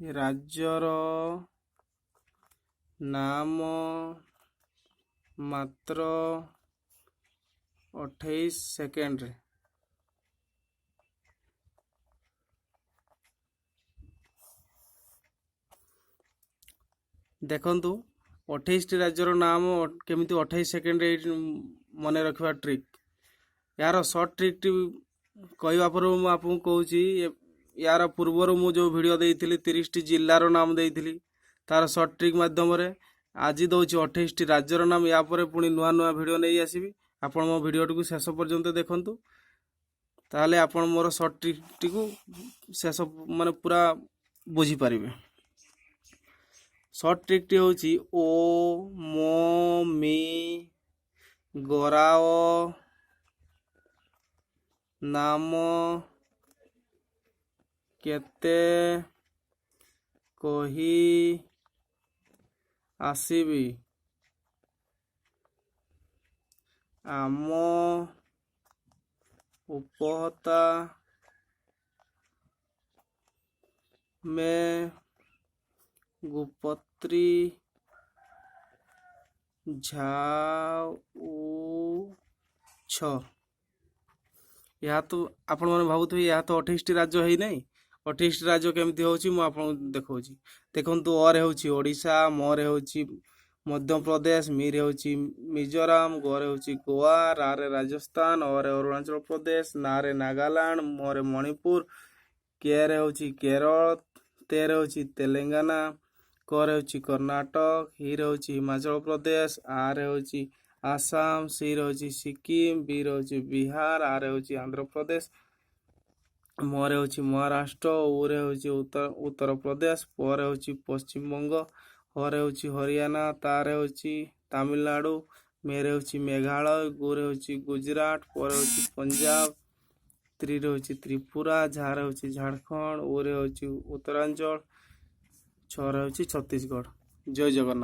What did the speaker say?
ରାଜ୍ୟର ନାମ ମାତ୍ର 28 ସେକେଣ୍ଡରେ। ଦେଖନ୍ତୁ 28ଟି ରାଜ୍ୟର ନାମ କେମିତି 28 ସେକେଣ୍ଡରେ ମନେ ରଖିବା ଟ୍ରିକ୍। यार सर्ट ट्रिक कहवा पर ମୁଁ ଆପଣଙ୍କୁ କହୁଛି। यार ପୂର୍ବରୁ ମୁଁ ଯେଉଁ ଭିଡ଼ିଓ ଦେଇଥିଲି 30ଟି ଜିଲ୍ଲାର ନାମ ଦେଇଥିଲି ତାର ସର୍ଟ ଟ୍ରିକ୍ ମାଧ୍ୟମରେ ଆଜି ଦେଉଛି 28ଟି ରାଜ୍ୟର ନାମ। ୟା ପରେ ପୁଣି ନୂଆ ନୂଆ ଭିଡ଼ିଓ ନେଇ ଆସିବି। ଆପଣ ମୋ ଭିଡ଼ିଓଟିକୁ ଶେଷ ପର୍ଯ୍ୟନ୍ତ ଦେଖନ୍ତୁ, ତାହେଲେ ଆପଣ ମୋର ସର୍ଟ ଟ୍ରିକ୍ଟିକୁ ଶେଷ ମାନେ ପୁରା ବୁଝିପାରିବେ। ସର୍ଟ ଟ୍ରିକ୍ଟି ହେଉଛି ଓ ମୋ ମି ଗରାଅ नाम केते कही आसीबी आम उपहता में गुपत्री झाउछ। यह तो आपण मैंने भावुवे यह तो 28टी राज्य है नहीं। 28टी राज्य केमती होची मु आपन देखौची। देखंतु और होची ओडिशा, मोर होची मध्य प्रदेश, मीर होची मिजोरम, गोरे होची गोवा, रारे राजस्थान, और अरुणाचल प्रदेश, नारे नागालैंड, मोरे मणिपुर, केरे होची केरल, तेरे होची तेलंगाना, करे होची कर्नाटक, हीरे होची हिमाचल प्रदेश, आरे होची आसाम, सी होची सिक्किम, बी होची बिहार, आर होची आंध्र प्रदेश, मोरे होची महाराष्ट्र, उरे होची उत्तर प्रदेश, पर होची पश्चिम बंग, हरे होची हरियाणा, तारे होची तमिलनाडु, मेरे होची मेघालय, गुरे होची गुजरात, पर होची पंजाब, त्रिरे होची त्रिपुरा, झारे होची झारखंड, उरे होची उत्तरांचल, छरे होची छत्तीसगढ़। जय जगन्नाथ।